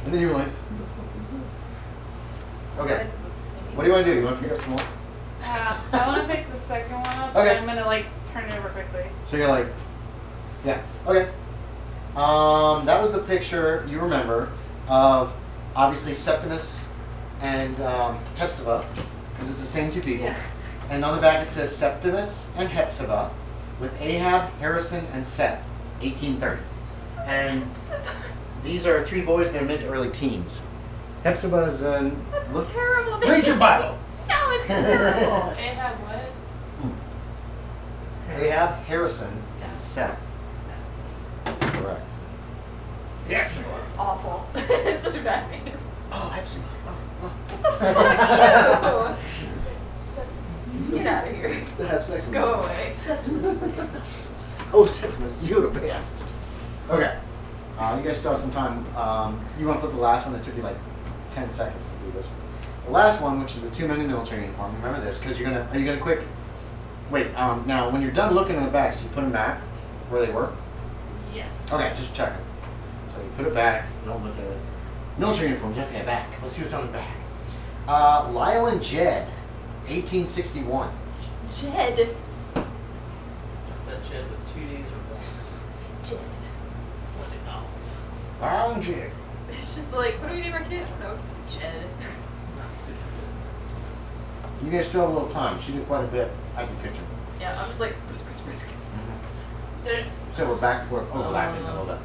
And then you were like, okay. What do you want to do? You want to pick up some more? I want to pick the second one up. Okay. And I'm gonna like turn it over quickly. So you're like, yeah, okay. That was the picture you remember of obviously Septimus and Hepzibah, because it's the same two people. Yeah. And on the back it says Septimus and Hepzibah with Ahab, Harrison, and Seth, 1830. And these are three boys in their mid to early teens. Hepzibah is an. That's terrible. Read your Bible. No, it's terrible. Ahab what? Ahab, Harrison, and Seth. Correct. Hepzibah. Awful. It's such a bad name. Oh, Hepzibah. Fuck you. Get out of here. To have sex with Go me. away. Oh, Septimus, you're the best. Okay. You guys still have some time. You want to flip the last one? It took you like 10 seconds to do this one. The last one, which is the 2 men in military uniform. Remember this, because you're gonna. Are you gonna quick? Wait. Now, when you're done looking in the back, so you put them back where they were. Yes. Okay, just check them. So you put it back. Don't look at it. Military uniforms. Okay, back. Let's see what's on the back. Lyle and Jed, 1861. Jed. What's that Jed with 2 D's or one? Jed. What do you know? Lyle and Jed. It's just like, what do we name our kid? I don't know. Jed. Not super You guys still have a little time. She did quite a bit. I can picture. Yeah, I'm just like, brisk, brisk, brisk. There- So we're back and forth overlapping a little bit. good.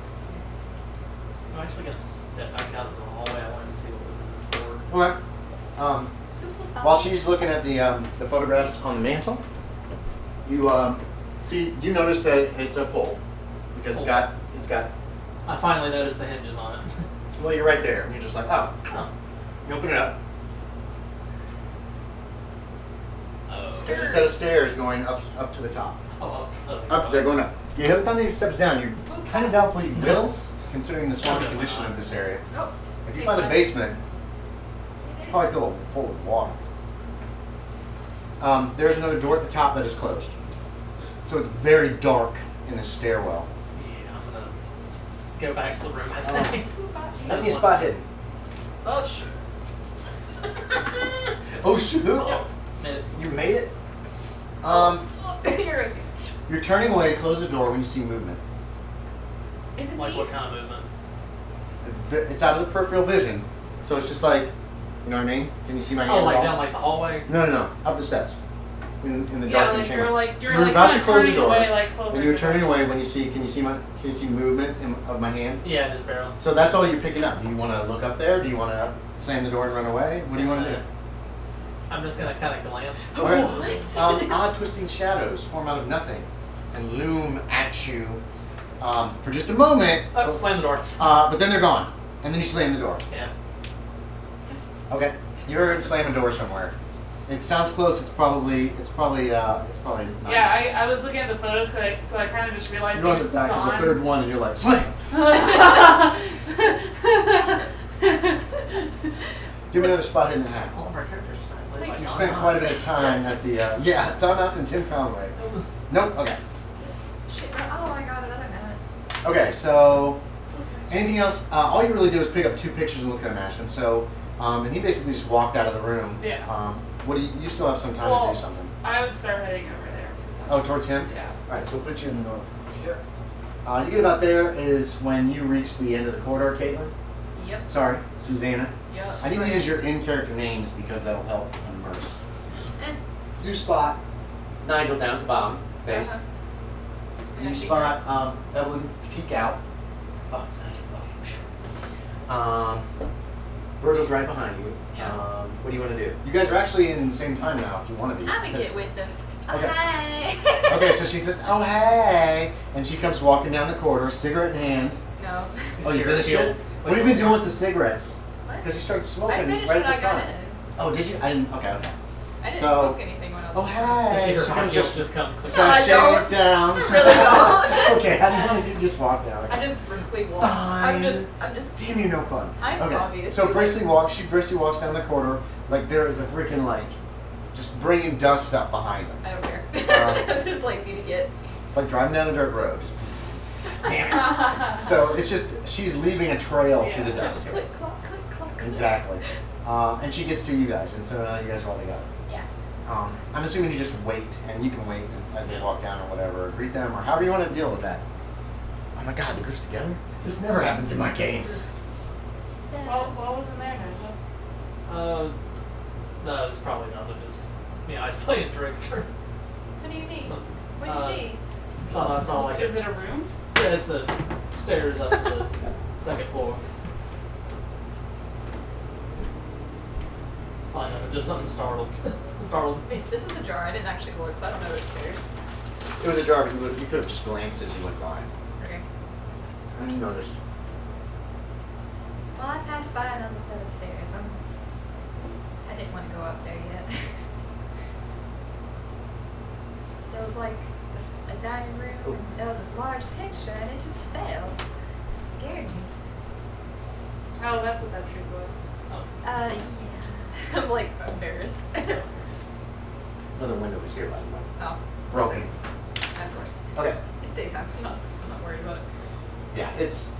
I'm actually gonna step back out of the hallway. I wanted to see what was in the store. Okay. While she's looking at the photographs on the mantle, you see, you notice that it's a pole because it's got. I finally noticed the hinges on it. Well, you're right there, and you're just like, oh. Oh. You open it up. Oh. There's a set of stairs going up to the top. Up, they're going up. You haven't found any steps down. You're kind of doubtful you will, considering the swampy condition of this area. Nope. If you find a basement, you probably fill it full with water. There's another door at the top that is closed. So it's very dark in the stairwell. Yeah, I'm gonna go back to the room. I think. Let me spot hidden. Oh, shit. Oh shoot! Made it. You made it. Here goes. You're turning away. Close the door when you see movement. Is it Like me? what kind of movement? It's out of the peripheral vision, so it's just like, you know what I mean? Can you see my hand? Oh, like at all? down like the hallway? No, up the steps. In the Yeah, darkened like chamber. you're You're like about kinda to close the turning door. away, like closer. When you're to turning the- away, when you see, can you see movement of my hand? Yeah, just barely. So that's all you're picking up. Do you want to look up there? Do you want to slam the door and run away? What do you want to do? I'm just gonna kind of glance. Okay. What? Odd twisting shadows form out of nothing and loom at you for just a moment. Oh, slam the door. But then they're gone, and then you slam the door. Yeah. Just Okay, you heard slam a door somewhere. It sounds close. It's probably not. Yeah, I was looking at the photos, so I kind of just realized You're on the it's back of the gone. third one, and you're like slam. Give me another spot hidden in half. All of our characters tonight. played by You John spent quite a Knotts. bit of time at the Tom Knotts and Tim Conway. Nope. Okay. shit. Oh, I got another minute. Okay. So anything else? All you really do is pick up 2 pictures and look at them, Ashton. So and he basically just walked out of the room. Yeah. What do you still have some time Well, to do something? I would start heading over there. 'Cause Oh, towards him? Yeah. All right, so we'll put you in the door. You get about there is when you reach the end of the corridor, Katelyn. Yep. Sorry, Suzanna. Yep. I need to use your in-character names because that'll help immerse. Eh. You spot Nigel down at the bottom base. Uh-huh. You Yeah, spot Evelyn peek out. Oh, it's Nigel. Okay, sure. Virgil's right behind you. Yeah. What do you want to do? You guys are actually in the same time now if you want to be. I would get with them. Okay. Hi. Okay, so she says, "Oh hey," and she comes walking down the corridor, cigarette in hand. No. Oh, you Cigarette finished it? feels- What have you been doing with the cigarettes? What? Because you started smoking I finished right when at I the front. got in. Oh, did you? I didn't. Okay. I didn't So- smoke anything when I was. Oh hey, Your she comes just come. No, I sashays don't. down. I really don't. Okay, how do you want to just walk down? I just briskly walk. Fine. I'm just. Damn you, no fun. I'm okay. obviously So like- she briskly walks down the corridor like there is a freaking like, just bringing dust up behind them. I don't care. Uh, I just like need to get. It's like driving down a dirt road. Just Damn it. So it's just, she's leaving a trail through the dust here. Click, clock, click, clock. Click. Exactly. And she gets to you guys, and so now you guys are all together. Yeah. I'm assuming you just wait, and you can wait as they walk down or whatever, greet them, or however you want to deal with that. Oh my god, the group's together? This never happens in my games. What was in there, Nigel? No, it's probably nothing. Just I was playing drinks or What do you mean? something. What do you see? Thought I saw like Is it a room? Yeah, it's the stairs up to the second floor. Probably nothing. Just something startled me. This is a jar. I didn't actually look, so I don't know the stairs. It was a jar, but you could have just glanced as you went by. Okay. And you noticed. Well, I passed by another set of stairs. I didn't want to go up there yet. There was like a dining room, and there was this large picture, and it just fell. It scared me. Oh, that's what that trick was. Yeah. I'm like embarrassed. Another window was here, by the way. Oh, Broken. of course. Okay. It's daytime. I'm not worried about it. Yeah, it's.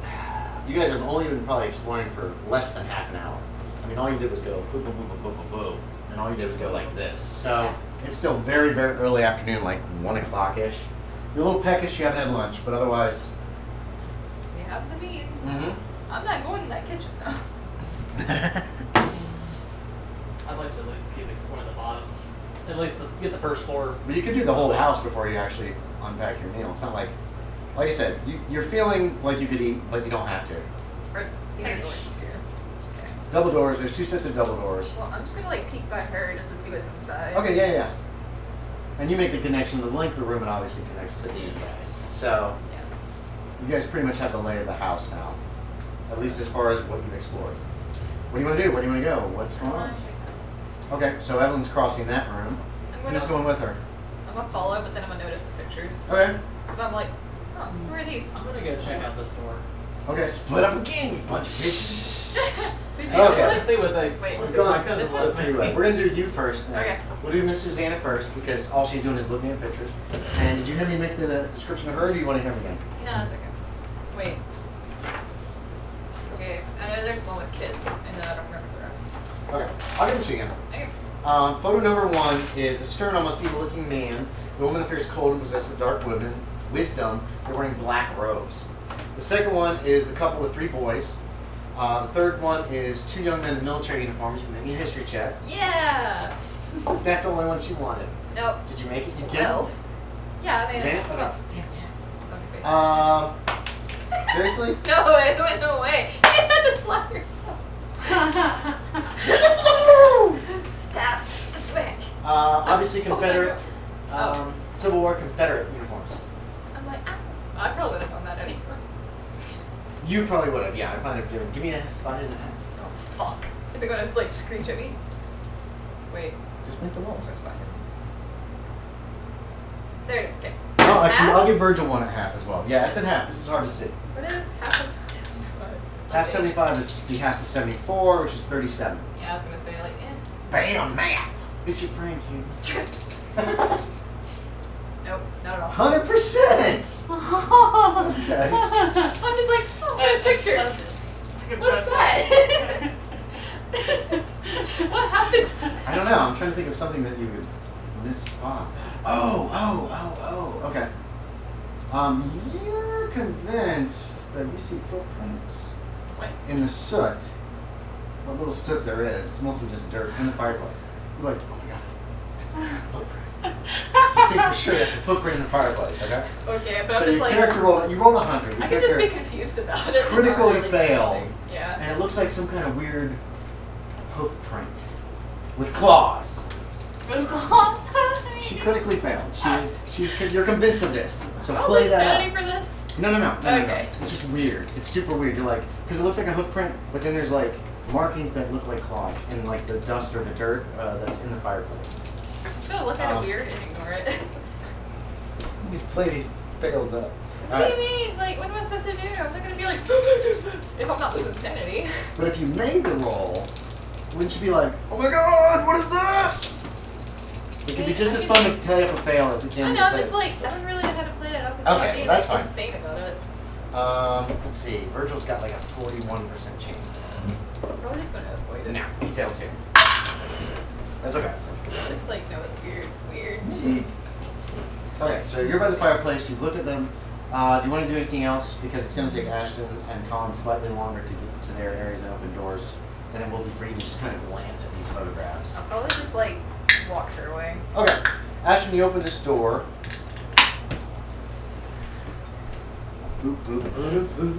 You guys have only been probably exploring for less than half an hour. I mean, all you did was go boop, boop, boop, boop, boop, boop, boop, and all you did was go like this. So it's still very, very early afternoon, like 1 o'clock-ish. You're a little peckish, you haven't had lunch, but otherwise. We have the means. Mm-hmm. I'm not going in that kitchen though. I'd like to at least keep exploring the bottom. At least get the first floor. But you could do the whole house before you actually unpack your meal. It's not like I said, you're feeling like you could eat, but you don't have to. Or these are doors here. Okay. Double doors, there's 2 sets of double doors. Well, I'm just gonna like peek by her just to see what's inside. Okay, yeah. And you make the connection, the length of the room, it obviously connects to these guys. So Yeah. you guys pretty much have the lay of the house now, at least as far as what you've explored. What do you want to do? Where do you want to go? What's going on? Okay, so Evelyn's crossing that room. Who's going with her? I'm gonna follow, but then I'm gonna notice the pictures. Okay. Because I'm like, oh, where are these? I'm gonna go check out this door. Okay, split up again, you bunch of bitches. Okay. Let's see what they. Wait, let's so see what my this cousin one? left me. We're gonna do you first. Then. Okay. We'll do Miss Suzanna first because all she's doing is looking at pictures. And did you have me make the description of her, or do you want to hear me again? No, that's okay. Wait. Okay, I know there's one with kids, and then I don't remember the rest. Okay, I'll give it to you again. Okay. Photo number 1 is a stern, almost evil-looking man. The woman appears cold and possessed with dark wisdom. They're wearing black robes. The second one is the couple with 3 boys. The third one is 2 young men in military uniforms. You can make me a history check. Yeah! That's the only one she wanted. Nope. Did you make it? You did. 12. Yeah, I made Man, it. okay. Well, Damn it. it's on your face. Seriously? No, it went away. You had to slap yourself. Stab. Smack. Obviously Confederate. Oh. Civil War Confederate uniforms. I'm like, I probably would have done that anyway. You probably would have, yeah. I might have given. Give me a spot in the hat. Oh, fuck. Is it going to, like, screech at me? Wait. Just make the roll. Where's my There it is. Okay. Oh, actually, Half? I'll give Virgil one at half as well. Yeah, it's at half. This is hard to see. What is half of 75? Half 75 is the half of 74, which is 37. Yeah, I was going to say, like, Bam, math. It's your friend, King. Nope, not at all. 100%. Okay. I'm just like, oh, there's a picture. What's that? What happens? I don't know. I'm trying to think of something that you would miss spot. Oh. Okay. You're convinced that you see footprints What? in the soot. What little soot there is. It's mostly just dirt in the fireplace. You're like, oh my god, that's a footprint. You think for sure that's a footprint in the fireplace, okay? Okay, but So I'm just your like, character rolled, you rolled 100. Your I can just be character confused about it. and not critically really do failed. anything. Yeah. And it looks like some kind of weird hoof print with claws. She critically failed. You're convinced of this. So Oh, play there's that sanity out. for this? No. Okay. It's just weird. It's super weird. You're like, because it looks like a hoof print, but then there's like markings that look like claws in like the dust or the dirt that's in the fireplace. I'm just gonna look at it weird and ignore it. You play these fails up. What do you mean? Like, what am I supposed to do? I'm not gonna be like, if I'm not losing sanity. But if you made the roll, wouldn't you be like, oh my god, what is this? It could be just as fun to play up a fail as it can I be know, I'm play just up a like, success. I don't really know how to play it up. Okay, being that's like, fine. insane about it. Let's see. Virgil's got like a 41% chance. Probably just gonna avoid it. No, he failed too. That's okay. Like, no, it's weird. It's weird. Okay, so you're by the fireplace. You've looked at them. Do you want to do anything else? Because it's going to take Ashton and Collin slightly longer to get to their areas and open doors than it will be for you to just kind of glance at these photographs. I'll probably just like walk her away. Okay, Ashton, you open this door. Boop, boop, boop, boop.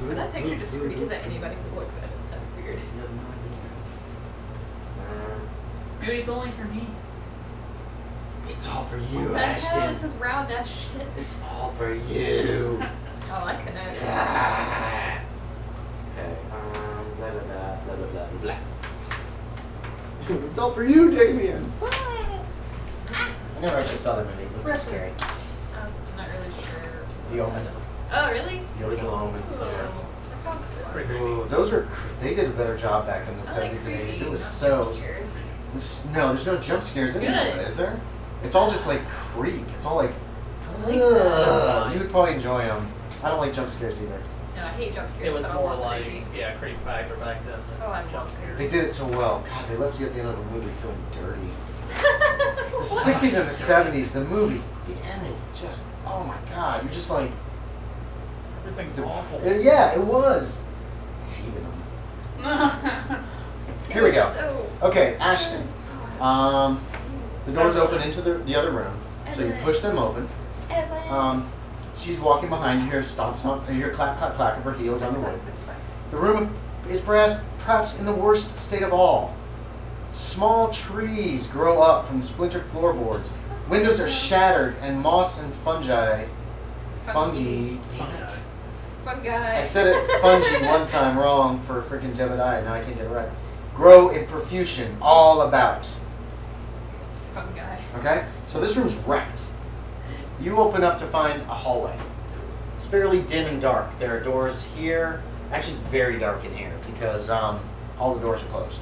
So that picture just screeches at anybody who looks at it. That's weird. Maybe it's only for me. It's all for you, What the hell? It's Ashton. just round ass shit. It's all for you. Oh, I connect. Ah. Okay, blah, blah, blah, blah, blah, blah, blah. It's all for you, Damien. I never actually saw that movie. It was scary. I'm not really sure. The what Omen. that is. Oh, really? The original Omen. Ooh, that sounds cool. Pretty creepy. Ooh, those were, they did a better job back in the I like 70s and 80s. creepy, It was not so, jump scares. no, there's no jump scares in Good. it, is there? It's all just like creep. It's all like, I like that. ugh. You would probably enjoy them. I don't like jump scares either. No, I hate jump scares. It was but I more love like, creepy. yeah, creep factor back then. Oh, I than love jump scares. They did it so well. God, they left you at the end of the movie feeling dirty. The 60s and the 70s, the movies, the ending's just, oh my God, you're just like, Everything's awful. yeah, it was. I hated them. Here we It go. was So Okay, Ashton. God. The doors open into the other room, so you push them open. Evelyn. She's walking behind you, hear stomp, stomp, you hear clack, clack, clack of her heels on the wood. The room is perhaps in the worst state of all. Small trees grow up from the splintered floorboards. Windows are shattered, and moss and fungi. Damn it. Fun guy. I said it fungi one time wrong for freaking Jebediah. Now I can't get it right. Grow in profusion all about. It's a fun guy. Okay? So this room's wrecked. You open up to find a hallway. It's fairly dim and dark. There are doors here. Actually, it's very dark in here because all the doors are closed.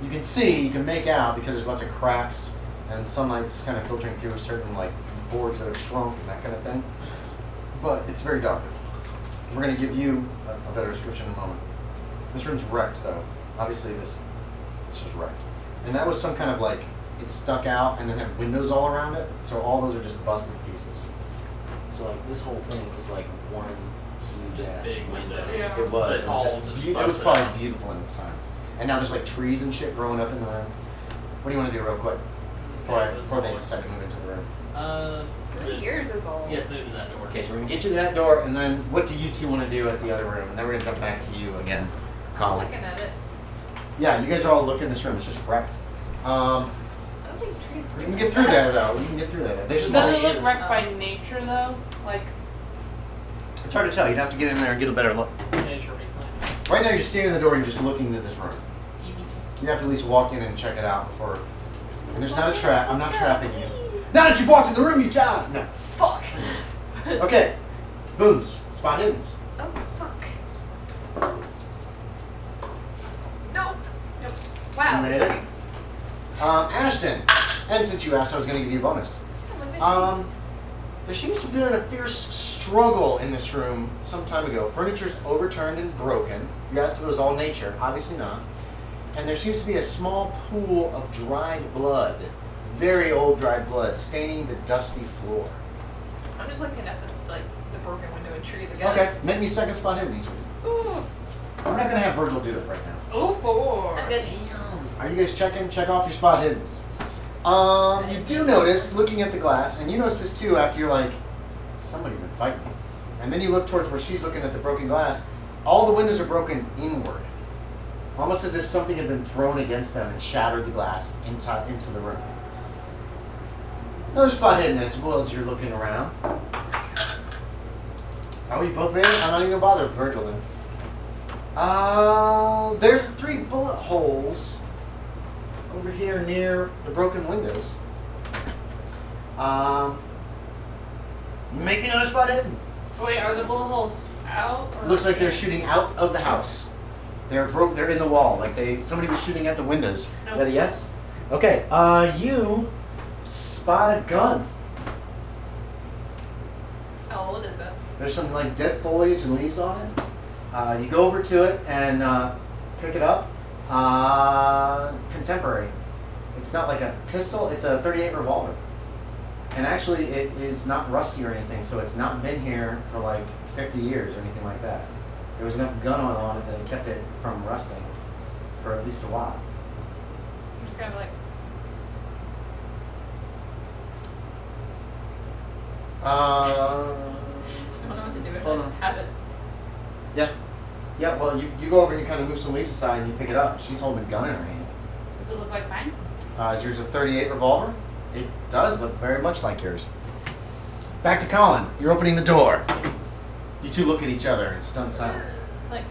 You can see, you can make out because there's lots of cracks and sunlight's kind of filtering through certain like boards that have shrunk and that kind of thing. But it's very dark. We're going to give you a better description in a moment. This room's wrecked though. Obviously this is wrecked. And that was some kind of like, it stuck out and then had windows all around it. So all those are just busted pieces. So like this whole thing was like one huge ass Big window. Yeah. It was. It's all just It was busted probably out. beautiful in its time. And now there's like trees and shit growing up in the room. What do you want to do real quick before they decide to move into the room? Uh, How many years is all? yes, move to that door. Okay, so we're gonna get you to that door, and then what do you two want to do at the other room? And then we're gonna come back to you again, I'm Collin. looking at it. Yeah, you guys are all looking in this room. It's just wrecked. I don't think trees grow. You can get through there though. You can get through there. There's Does it small. look wrecked by nature though? Like, It's hard to tell. You'd have to get in there and get a better look. Nature reclaim. Right now, you're standing in the door and you're just looking into this room. You have to at least walk in and check it out before. And there's not a trap. I'm not trapping you. Now that you've walked in the room, you die. No. Fuck. Okay. Booms. Spot hiddens. Oh fuck. Nope. Wow. You made it? Ashton. And since you asked, I was going to give you a bonus. There seems to have been a fierce struggle in this room some time ago. Furniture's overturned and broken. You asked if it was all nature. Obviously not. And there seems to be a small pool of dried blood, very old dried blood, staining the dusty floor. I'm just looking at the broken window and trees, I Okay, guess. make me a second spot hidden each of you. Ooh. I'm not going to have Virgil do it right now. oh, 4. I'm good. Are you guys checking? Check off your spot hiddens. You do notice, looking at the glass, and you notice this too after you're like, somebody been fighting. And then you look towards where she's looking at the broken glass. All the windows are broken inward. Almost as if something had been thrown against them and shattered the glass into the room. Another spot hidden as well as you're looking around. Oh, you both made it? I'm not even going to bother with Virgil then. There's 3 bullet holes over here near the broken windows. Make me another spot hidden. Wait, are the bullet holes out? Or Looks like they're shooting out of the house. They're in the wall. Like somebody was shooting at the windows. Is that a yes? Okay. You spot a gun. How old is it? There's some like dead foliage and leaves on it. You go over to it and pick it up. Contemporary. It's not like a pistol, it's a .38 revolver. And actually it is not rusty or anything, so it's not been here for like 50 years or anything like that. There was enough gun oil on it that it kept it from rusting for at least a while. I'm just kind of like, I don't know what to do with it. hold I on. just have it. Yeah. Yeah, well, you go over and you kind of move some leaves aside and you pick it up. She's holding a gun in her hand. Does it look like mine? Is yours a .38 revolver? It does look very much like yours. Back to Collin. You're opening the door. You two look at each other in stunned silence. Like,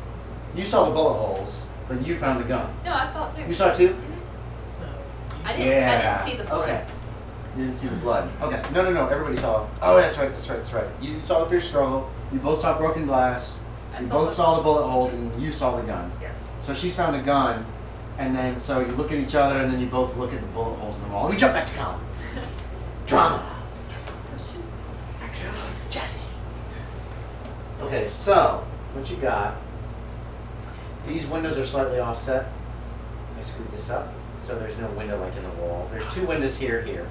You saw the bullet holes, but you found the gun. no, I saw it too. You saw it too? So, I didn't see the blood. Okay. You didn't see the blood. Okay. No. Everybody saw. Oh, that's right. You saw the fierce struggle. You both saw broken glass. I You saw both the- saw the bullet holes, and you saw the gun. Yeah. So she's found a gun, and then so you look at each other, and then you both look at the bullet holes in the wall. Let me jump back to Collin. Drama. Jesse. Okay, so what you got? These windows are slightly offset. I screwed this up, so there's no window like in the wall. There's two windows here.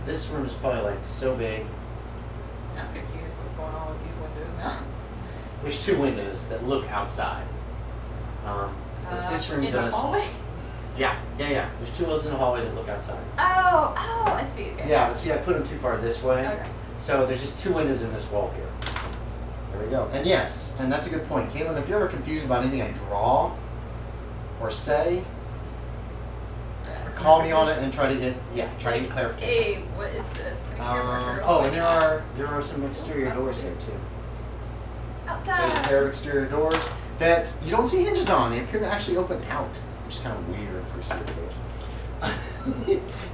This room is probably like so big. I'm confused what's going on with these windows now. There's two windows that look outside. But this room in does. the hallway? Yeah. There's two windows in the hallway that look outside. Oh, I see. Okay. Yeah, but see, I put them too far this way. Okay. So there's just two windows in this wall here. There we go. And yes, and that's a good point. Katelyn, if you're ever confused about anything I draw or say, call me on it and try to get clarification. Hey, what is this? Can I hear marker all Oh, the and way there are some exterior doors here too. outside. There's a pair of exterior doors that you don't see hinges on. They appear to actually open out, which is kind of weird for exterior doors.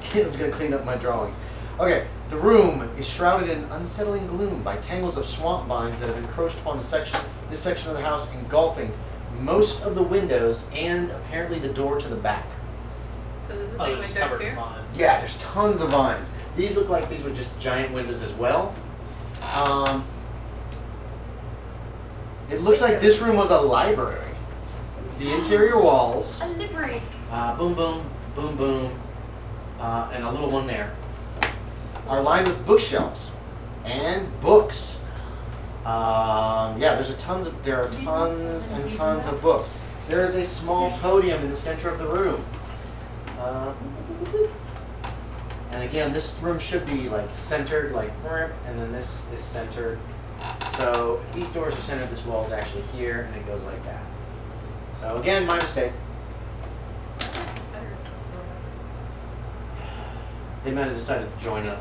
Katelyn's gonna clean up my drawings. Okay, the room is shrouded in unsettling gloom by tangles of swamp vines that have encroached upon this section of the house, engulfing most of the windows and apparently the door to the back. So this is a oh, big it's window covered too? in vines. Yeah, there's tons of vines. These look like these were just giant windows as well. It looks like this room was a library. The interior walls, A library. boom, boom, boom, boom, and a little one there, are lined with bookshelves and books. There are tons and tons of books. There is a small podium in the center of the room. And again, this room should be like centered, like, and then this is centered. So if these doors are centered, this wall is actually here, and it goes like that. So again, my mistake. They might have decided to join up.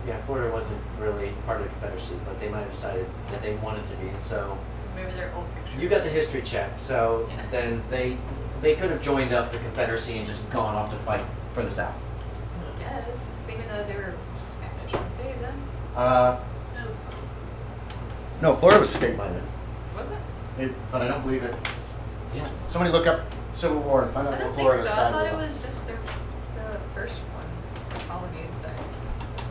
Yeah, Florida wasn't really part of the Confederacy, but they might have decided that they wanted to be, and so Maybe they're old pictures. you got the history check. So Yeah. then they could have joined up the Confederacy and just gone off to fight for the South. Yes, even though they were Spanish, weren't they then? No, so- No, Florida was state by then. Was it? But I don't believe it. Yeah. Somebody look up Civil War and find I out don't what think Florida's so. I side thought was it on. was just the first ones, the colonies there.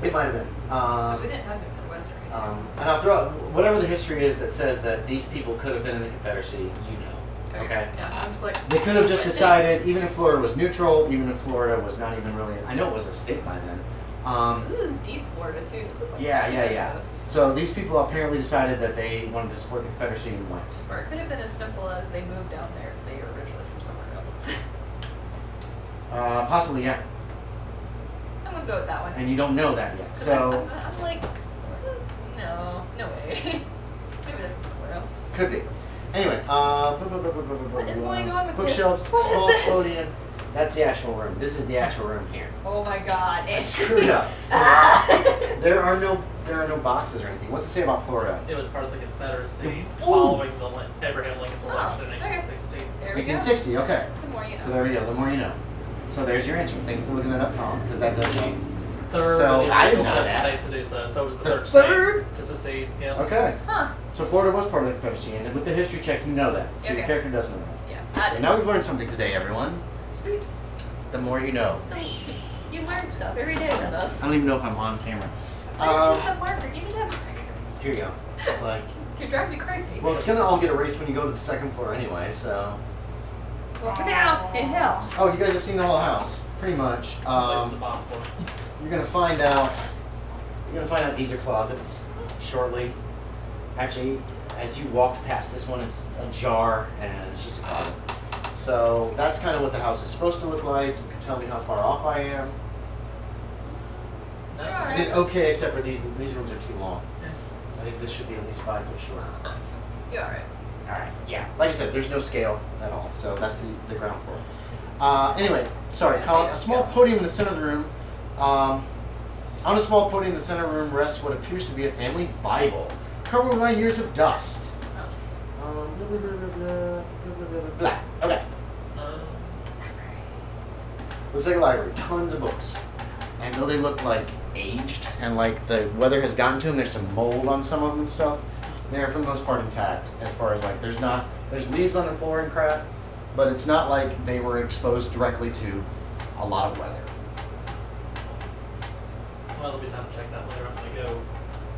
It might have been. Because we didn't have the Midwest or anything. And I'll throw out whatever the history is that says that these people could have been in the Confederacy, you know. Okay? Yeah, I'm just like. They could have just what is it? decided, even if Florida was neutral, even if Florida was not even really, I know it was a state by then. This is deep Florida too. This is like. Yeah. So these people apparently decided that they wanted to support the Confederacy and went. Or it could have been as simple as they moved down there. They were originally from somewhere else. Possibly, yeah. I'm gonna go with that one. And you don't know that yet. 'Cause So, I'm like, no way. Maybe they're from somewhere else. could be. Anyway, What is going on with bookshelves, this? What is small this? podium. That's the actual room. This is the actual room here. Oh my god. I screwed up. Ah! There are no boxes or anything. What's it say about Florida? It was part of the Confederacy Ooh. following the Abraham Lincoln's Oh, election in okay. 1860. There we go. 1860. Okay. The more you know. So there we go. The more you know. So there's your answer. Thank you for looking that up, Colin, because that's a Third So, of the I didn't original know seven that. states to do so. So it was the The third third? state to secede. Yeah. Okay. Huh. So Florida was part of the Confederacy, and with the history check, you know that. So your Okay. character does know that. Yeah. And now we've learned something today, everyone. Sweet. The more you know. You learn stuff every day with us. I don't even know if I'm on camera. Give me the marker. Give me that marker. here you go. Like, You're driving me crazy. well, it's gonna all get erased when you go to the second floor anyway. So. Well, for now, it helps. Oh, you guys have seen the whole house, pretty much. Place the bottom floor. You're gonna find out. You're gonna find out these are closets shortly. Actually, as you walked past this one, it's ajar and it's just a closet. So that's kind of what the house is supposed to look like. You can tell me how far off I am. No? I did okay, except for these rooms are too long. I think this should be at least 5 foot short. You alright? All right. Yeah. Like I said, there's no scale at all, so that's the ground floor. Anyway, sorry, Collin. A small podium in the center of the room. On a small podium in the center of the room rests what appears to be a family Bible, covered by years of dust. Blah. Okay. Looks like a library. Tons of books. And though they look like aged and like the weather has gotten to them, there's some mold on some of them and stuff. They're for the most part intact. As far as like, there's leaves on the floor and crap, but it's not like they were exposed directly to a lot of weather. Well, there'll be time to check that later. I'm gonna go.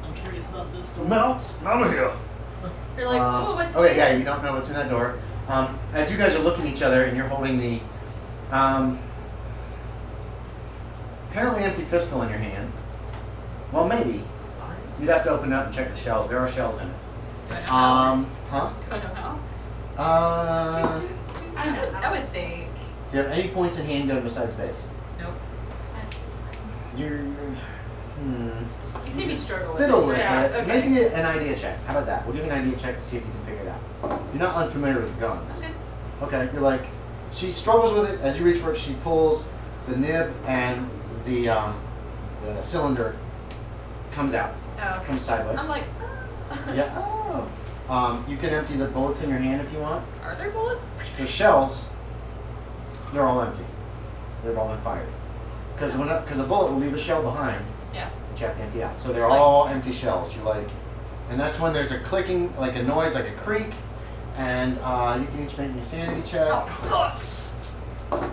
I'm curious about this door. Mounts, out of here. You're like, oh, what's Okay, yeah, you don't know what's in that door. As you guys are looking at each other and you're holding the apparently empty pistol in your hand. Well, maybe. It's behind us. You'd have to open it up and check the shells. There are shells in it. Do I know how? Huh? Do I know how? I know. I would think. Do you have any points in handgun besides base? Nope. You're, You see me struggle with fiddle it. with Yeah, it. okay. Maybe an idea check. How about that? We'll do an idea check to see if you can figure it out. You're not unfamiliar with guns. Okay. Okay, you're like, she struggles with it. As you reach for it, she pulls the nib and the cylinder comes out, Oh, okay. comes sideways. I'm like, Yeah. Oh. You can empty the bullets in your hand if you want. Are there bullets? The shells, they're all empty. They've all been fired. Because a bullet will leave a shell behind Yeah. that you have to empty out. So they're It's like- all empty shells. You're like, and that's when there's a clicking, like a noise, like a creak, and you can each make me a sanity check. Oh.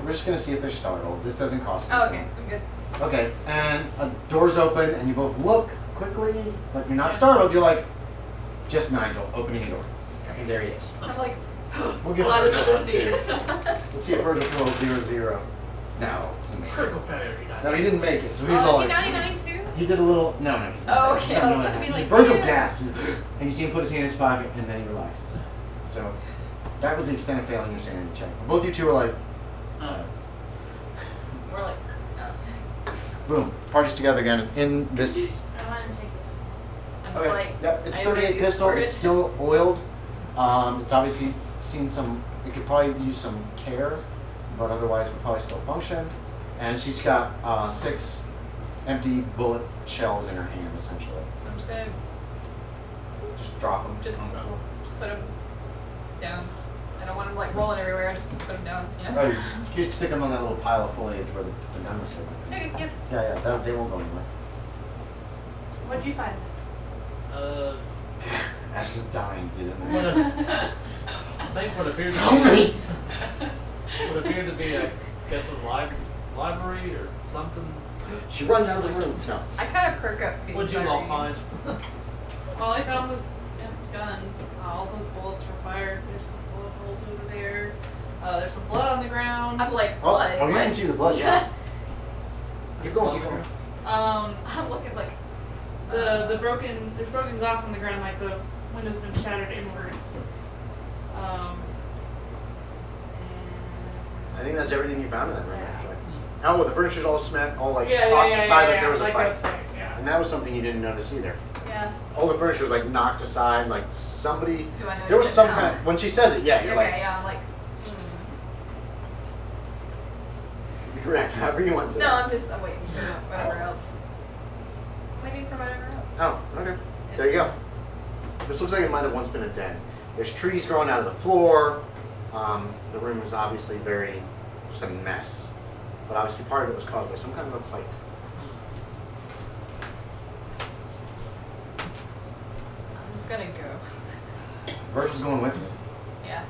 We're just gonna see if they're startled. This doesn't cost Oh, anything. okay. I'm good. Okay, and a door's open, and you both look quickly, but you're not startled. You're like, just Nigel opening a door. And there he is. I'm like, We'll give glad it's Virgil one, empty. too. Let's see if Virgil can roll 0-0. No, he made it. Critical failure, you guys. No, he didn't make it. So he was Oh, all is he like, 99 too? he did a little. No, he's not. Oh, He's okay, not I was doing gonna that. be like, Virgil yeah. gasps, and you see him put his hand in his pocket, and then he relaxes. So that was the extent of failing your sanity check. Both you two are like, We're like, boom, parties together again in this. I wanted to take this. I'm just like, Yep, it's I 38 already pistol. squirted. It's still oiled. It's obviously seen some. It could probably use some care, but otherwise would probably still function. And she's got 6 empty bullet shells in her hand, essentially. I'm just gonna Just drop them just on the floor. put him down. I don't want him like rolling everywhere. I just put him down. Yeah. Oh, you stick them on that little pile of foliage where the gun was sitting. Okay, yeah. Yeah, they won't go anywhere. What did you find? Ashton's dying. Get in What there. think what appears Tell me! what appeared to be, I guess, a library or something. She runs out of the room. No. I kind of perk up too. What'd you all find? Well, I found this gun. All the bullets were fired. There's some bullet holes over there. There's some blood on the ground. I'm like, Oh, what? you didn't see the blood yet. Keep going, keep going. I'm looking like, There's broken glass on the ground, like the window's been shattered inward. I think that's everything you found in that room, Yeah. actually. Oh, well, the furniture's all cement, all like Yeah, tossed aside like yeah, there was a like fight. that was fake, yeah. And that was something you didn't notice either. yeah. All the furniture was like knocked aside, like somebody. Do I know There was it's some no. kind of, when she says it, yeah, you're Okay, like, yeah, I'm like, correct, however you want to. No, I'm waiting for whatever else. Waiting for whatever else. Oh, okay. There you go. This looks like it might have once been a den. There's trees growing out of the floor. The room is obviously just a mess. But obviously part of it was caused by some kind of a fight. I'm just gonna go. Virgil's going with you. Yeah.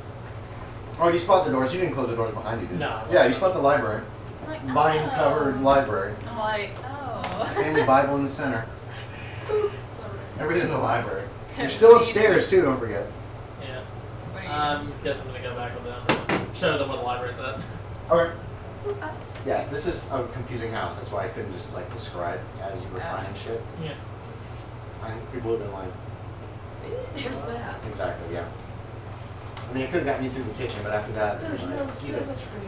Oh, you spot the doors. You didn't close the doors behind you, did you? No. Yeah, you spot the library. I'm like, Vine-covered oh. library. I'm like, oh. Family Bible in the center. Everything's in the library. You're still upstairs too, don't forget. Yeah. What are you Guess I'm gonna go back with them and show them where the library's at. Okay. doing? Yeah, this is a confusing house. That's why I couldn't just like describe as you were finding shit. Yeah. I think people would have been like, Where's that? exactly, yeah. I mean, it could have gotten you through the kitchen, but after that, There's like, no either. symmetry.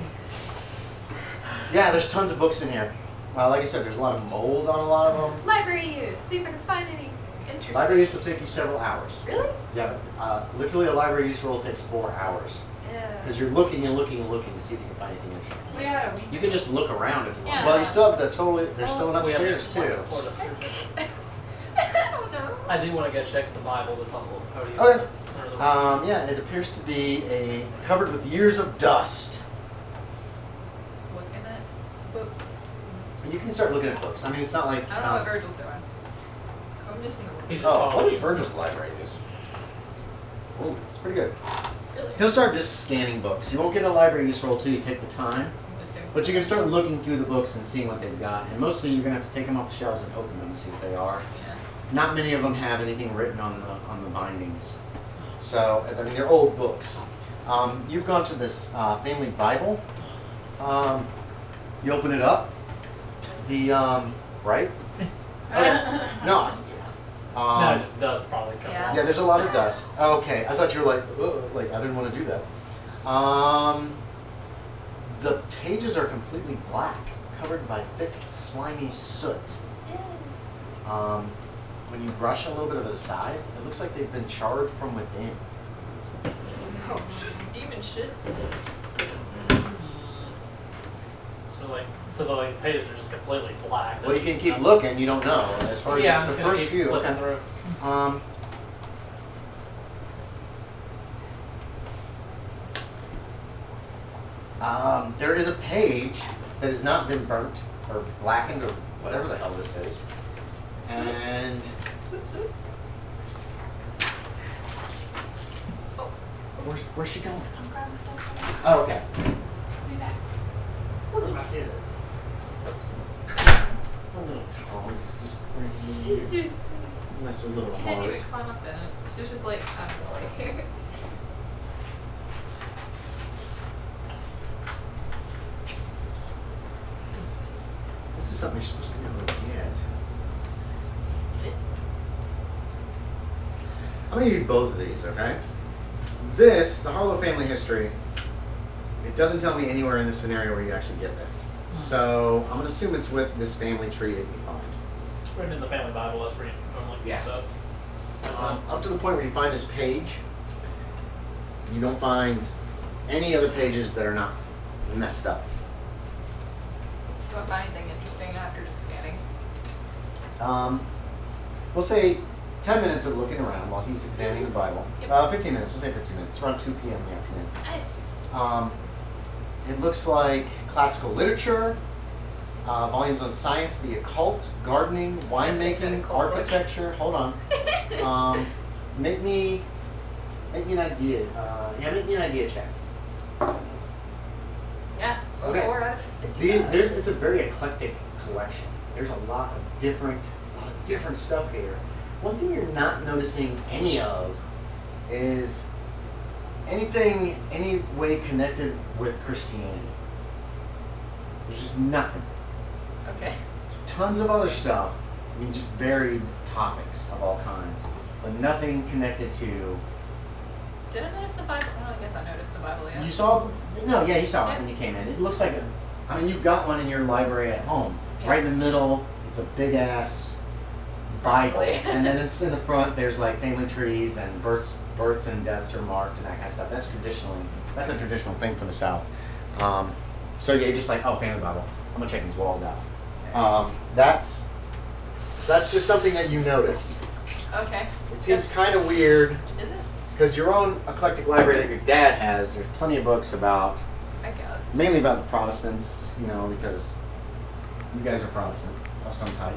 Yeah, there's tons of books in here. Well, like I said, there's a lot of mold on a lot of them. Library use. See if I can find any interesting. Library use will take you several hours. Really? Yeah, but literally a library use roll takes 4 hours. Yeah. Because you're looking and looking and looking to see if you can find anything interesting. Well, yeah, You can just look around if you want. Yeah. Well, you still have the totally, there's Oh, still an We have upstairs life too. support upstairs. I don't know. I do want to go check the Bible that's on the little podium. Okay. in the center of the room. Yeah, it appears to be covered with years of dust. Looking at books. And you can start looking at books. I mean, it's not like. I don't know what Virgil's doing. Because I'm just in the room. He's just Oh, following what you. does Virgil's library use? Oh, it's pretty good. Really? He'll start just scanning books. You won't get a library use roll till you take the time, but you can start looking through the books and seeing what they've got. And mostly you're gonna have to take them off the shelves and open them to see what they are. Yeah. Not many of them have anything written on the bindings. So I mean they're old books. You've gone to this family Bible. You open it up. The right? Okay. No. No, just dust probably comes Yeah. off. Yeah, there's a lot of dust. Okay, I thought you were like, ugh, like I didn't want to do that. The pages are completely black, covered by thick, slimy soot. When you brush a little bit of the side, it looks like they've been charred from within. Oh, demon shit. So the pages are just completely black. Well, you There's can keep nothing- looking. You don't know. As far as Yeah, I'm the just gonna first keep few. flipping Okay. through. There is a page that has not been burnt or blackened or whatever the hell this is. And Oh, where's she going? I'm grabbing stuff. Oh, okay. I'll be back. Where's my scissors? A little tall. Just Jesus. mess with a little She didn't hard. even climb up in it. She was just like, I don't know, like here. This is something you're supposed to be able to get. I'm going to read both of these, okay? This, the Harlow family history, it doesn't tell me anywhere in this scenario where you actually get this. So I'm going to assume it's with this family tree that you find. It's written in the family Bible. That's pretty normally Yes. stuff. Up to the point where you find this page, you don't find any other pages that are not messed up. Do I find anything interesting after just scanning? We'll say 10 minutes of looking around while he's examining the Bible. Yep. 15 minutes, we'll say 15 minutes. It's around 2 p.m. in the afternoon. I, It looks like classical literature, volumes on science, the occult, gardening, winemaking, occult book. architecture. Hold on. Make me an idea. Make me an idea check. yeah, Okay. 4 out of 55. It's a very eclectic collection. There's a lot of different stuff here. One thing you're not noticing any of is anything any way connected with Christianity. There's just nothing. Okay. Tons of other stuff. I mean, just varied topics of all kinds, but nothing connected to. Did I notice the Bible? Oh, I guess I noticed the Bible, yeah. You saw? No, yeah, you saw it when you came in. It looks like I mean, you've got one in your library at home, Yeah. right in the middle. It's a big ass Bible, Probably. and then it's in the front. There's like family trees and births and deaths are marked and that kind of stuff. That's a traditional thing for the South. So yeah, you're just like, oh, family Bible. I'm gonna check these walls out. That's just something that you notice. Okay. It seems kind of weird Is it? because your own eclectic library that your dad has. There's plenty of books about, I guess. mainly about the Protestants. You know, because you guys are Protestant of some type.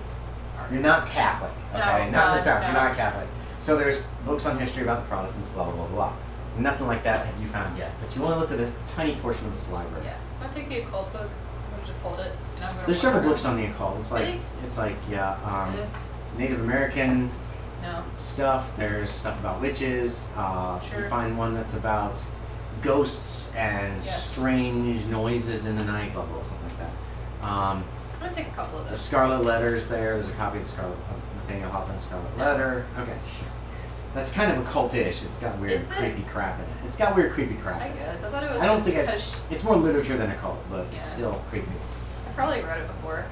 You're not Catholic, okay? No, not in the no, South. no. You're not Catholic. So there's books on history about the Protestants, blah, blah, blah, blah. Nothing like that have you found yet. But you only looked at a tiny portion of this library. Yeah. I'll take the occult book. I'm gonna just hold it, and I'm gonna. There's several wander books on the occult. It's like, Really? yeah, Yeah. Native American No. stuff. There's stuff about witches. You Sure. find one that's about ghosts and Yes. strange noises in the night level, something like that. I'm gonna take a couple of The those. Scarlet Letter's there. There's a copy of the Scarlet Nathaniel Hawthorne's Scarlet Letter. Okay. That's kind of a cultish. It's got weird, Is it? creepy crap in it. It's got weird, creepy crap I in it. guess. I thought it was I don't just think because it's more literature than a cult, but it's Yeah. still creepy. I probably read it before.